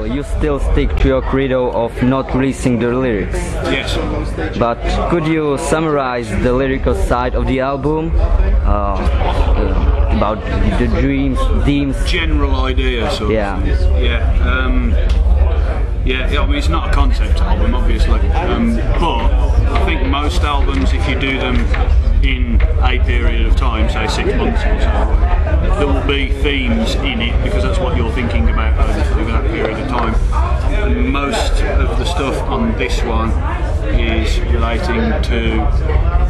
Well, you still stick to your credo of not releasing the lyrics. Yes. But could you summarize the lyrical side of the album? About the dreams, themes? General idea, sort of. Yeah. Yeah, I mean, it's not a concept album, obviously, but I think most albums, if you do them in a period of time, say 6 months or so, there will be themes in it because that's what you're thinking about over that period of time. And most of the stuff on this one is relating to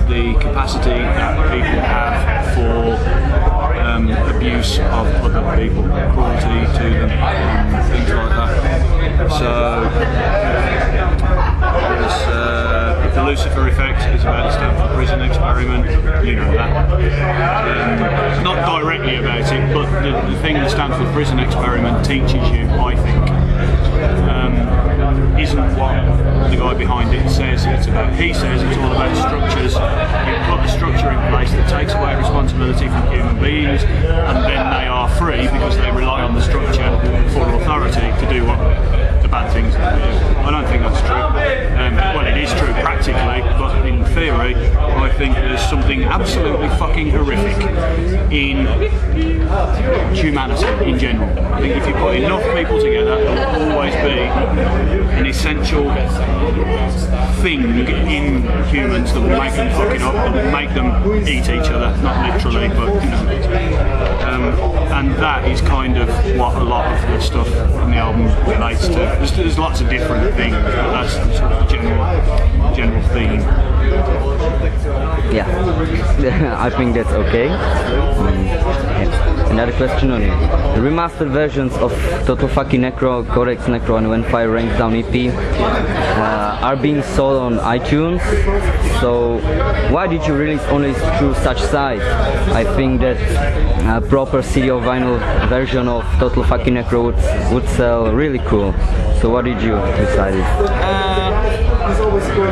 the capacity that people have for abuse of other people, cruelty to them, things like that. So, the Lucifer Effect is about the Stanford Prison Experiment, you know that. Not directly about it, but the thing the Stanford Prison Experiment teaches you, I think, isn't what the guy behind it says it's about. He says it's all about structures. You put a structure in place that takes away responsibility from human beings, and then they are free because they rely on the structure for authority to do what the bad things that they do. I don't think that's true. Well, it is true practically, but in theory, I think there's something absolutely fucking horrific in humanity in general. I think if you put enough people together, there will always be an essential thing in humans that will make them fuck it up and make them eat each other, not literally, but you know. And that is kind of what a lot of the stuff on the album relates to. There's lots of different things, but that's sort of the general theme. Yeah, I think that's okay. Another question on it. The remastered versions of Total Fucking Necro, Codex Necro and When Fire Rains Down EP are being sold on iTunes. So why did you release only through such sites? I think that a proper CD or vinyl version of Total Fucking Necro would sell really cool. So what did you decide?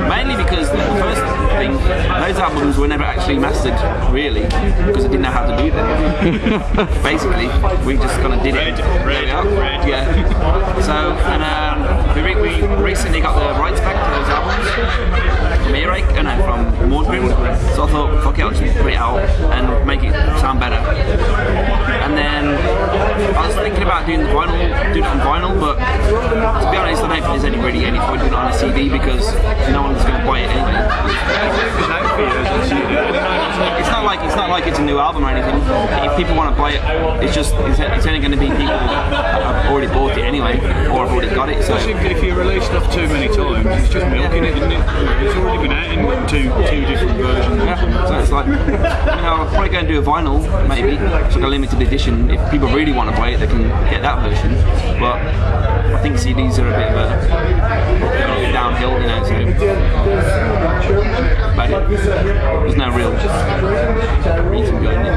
Mainly because the first thing, those albums were never actually mastered, really, because I didn't know how to do them. Basically, we just kind of did it. Red. Yeah. So, and we recently got the rights back to those albums from Earache and from Mortem. So I thought, fuck it, I'll just put it out and make it sound better. And then I was thinking about doing it on vinyl, but to be honest, I don't think there's really any point doing it on a CD because no one's going to buy it anyway. It's not like it's a new album or anything. If people want to buy it, it's only going to be people that have already bought it anyway, or have already got it. So if you release stuff too many times, it's just milking it, isn't it? It's already been out in two different versions. Yeah. So it's like, I'll probably go and do a vinyl, maybe. It's like a limited edition. If people really want to buy it, they can get that version. But I think CDs are a bit of a downhill, you know. So, but there's no real reason behind it.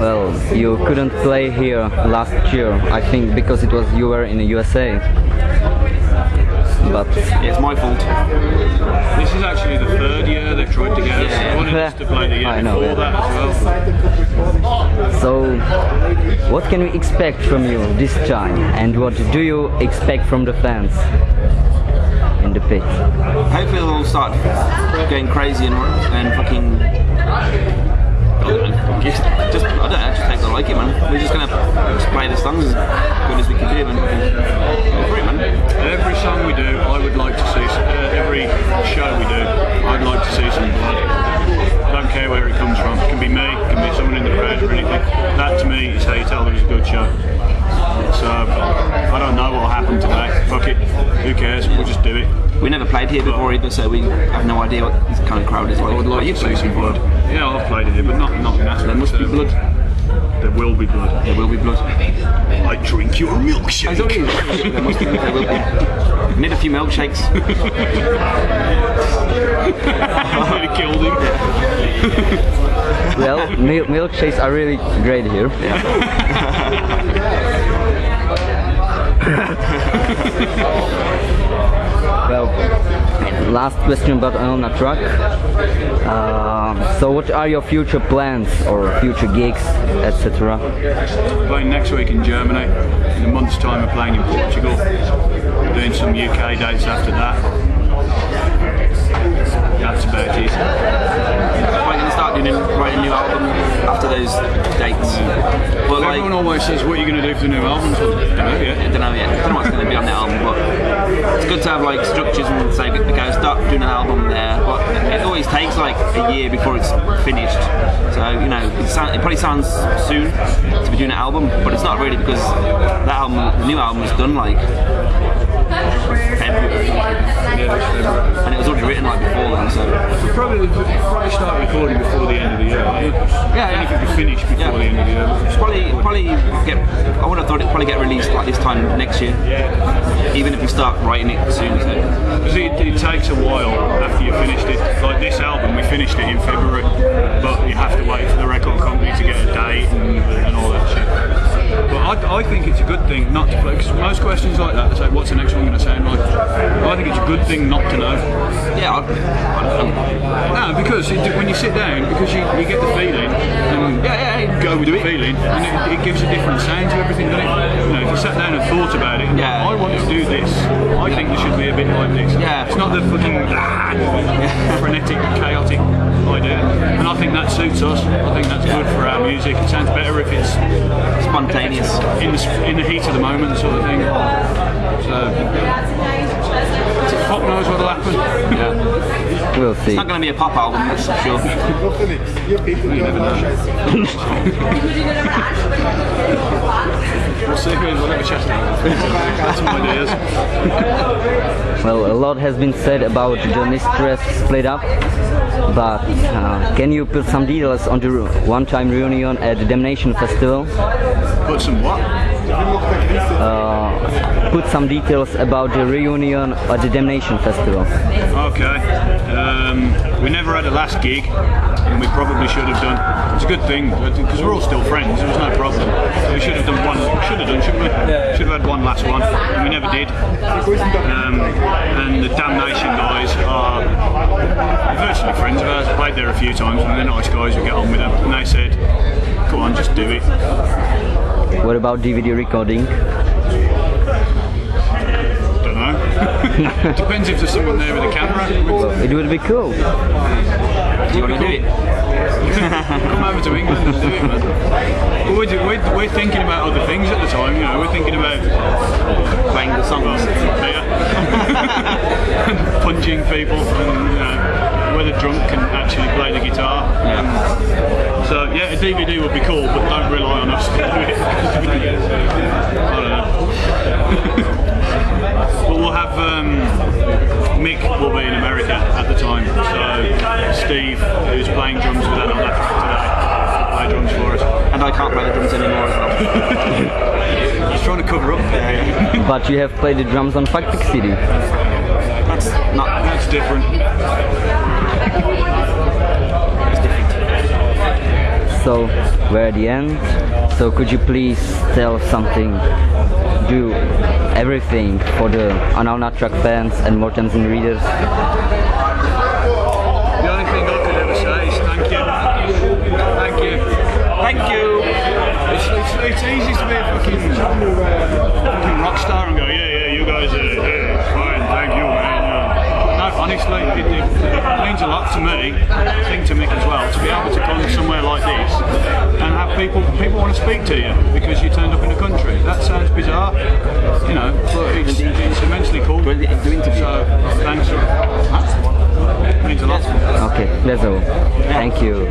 Well, you couldn't play here last year, I think, because you were in the USA. But it's my fault. This is actually the third year they've tried to get us. They wanted us to play the year before that as well. So, what can we expect from you this time? And what do you expect from the fans in the pit? Hopefully they'll all start going crazy and fucking... I don't know, just hope they like it, man. We're just gonna play the songs as good as we can do, man. Go for it, man. Every song we do, I would like to see, every show we do, I'd like to see some blood. I don't care where it comes from. It can be me, it can be someone in the crowd or anything. That to me is how you tell there's a good show. So, I don't know what will happen today. Fuck it. Who cares? We'll just do it. We never played here before either, so we have no idea what this kind of crowd is like. I would like to see some blood. Yeah, I've played it here, but not in that. There must be blood. There will be blood. There will be blood. I drink your milkshake. There must be. There will be. We need a few milkshakes. Really killed him. Well, milkshakes are really great here. Well, last question about Anaal Nathrakh. So what are your future plans or future gigs, etc.? Playing next week in Germany. In a month's time we're playing in Portugal. Doing some UK dates after that. That's about it. Are you going to start writing a new album after those dates? But like, everyone always says, what are you going to do for the new album? So, don't know yet. I don't know yet. I don't know what's going to be on the album, but it's good to have like structures and say, okay, start doing an album there. But it always takes like a year before it's finished. So you know, it probably sounds soon to be doing an album, but it's not really because that album, the new album, was done like February, and it was already written like before then. So we'll probably start recording before the end of the year. Yeah, if it could finish before the end of the year. It's probably get. I would have thought it'd probably get released like this time next year. Yeah. Even if we start writing it soon. So. Because it takes a while after you finished it. Like this album, we finished it in February, but you have to wait for the record company to get a date and all that shit. But I think it's a good thing not to play, because most questions like that, they say, what's the next one going to sound like? I think it's a good thing not to know. Yeah, I don't know. No, because when you sit down, because you get the feeling, and go with the feeling, and it gives a different sound to everything, doesn't it? You know, if you sat down and thought about it, I want to do this, I think there should be a bit like this. Yeah. It's not the fucking frenetic, chaotic idea. And I think that suits us. I think that's good for our music. It sounds better if it's spontaneous, in the heat of the moment, sort of thing. So pop knows what'll happen. Yeah. We'll see. It's not going to be a pop album, that's for sure. You never know. We'll see. We'll have a chat about it. That's some ideas. Well, a lot has been said about the Mistress split up, but can you put some details on the one-time reunion at the Damnation Festival? Put some what? Put some details about the reunion at the Damnation Festival. Okay. We never had a last gig, and we probably should have done. It's a good thing, because we're all still friends, there was no problem. We should have done one, shouldn't we? Should have had one last one, and we never did. And the Damnation guys are virtually friends of ours, played there a few times, and they're nice guys, we get on with them. And they said, come on, just do it. What about DVD recording? Don't know. Depends if there's someone there with a camera. Well, it would be cool. Do you want to do it? Come over to England and do it, man. Well, we're thinking about other things at the time, you know, we're thinking about Playing the songs. Beer. And punching people, and whether drunk can actually play the guitar. So yeah, a DVD would be cool, but don't rely on us to do it. I don't know. But we'll have Mick will be in America at the time, so Steve, who's playing drums with Anaal Nathrakh today, will play drums for us. And I can't play the drums anymore as well. He's trying to cover up. But you have played the drums on Fuck City. That's different. So we're at the end. So could you please tell something, do everything for the Anaal Nathrakh fans and Mortem Zine readers? The only thing I could ever say is thank you. Thank you. Thank you. It's easy to be a fucking rock star and go, yeah, you guys are fine, thank you, man. No, honestly, it means a lot to me, I think to Mick as well, to be able to come somewhere like this and have people want to speak to you because you turned up in the country. That sounds bizarre, you know, but it's immensely cool. So, thanks. It means a lot. Okay, that's all. Thank you.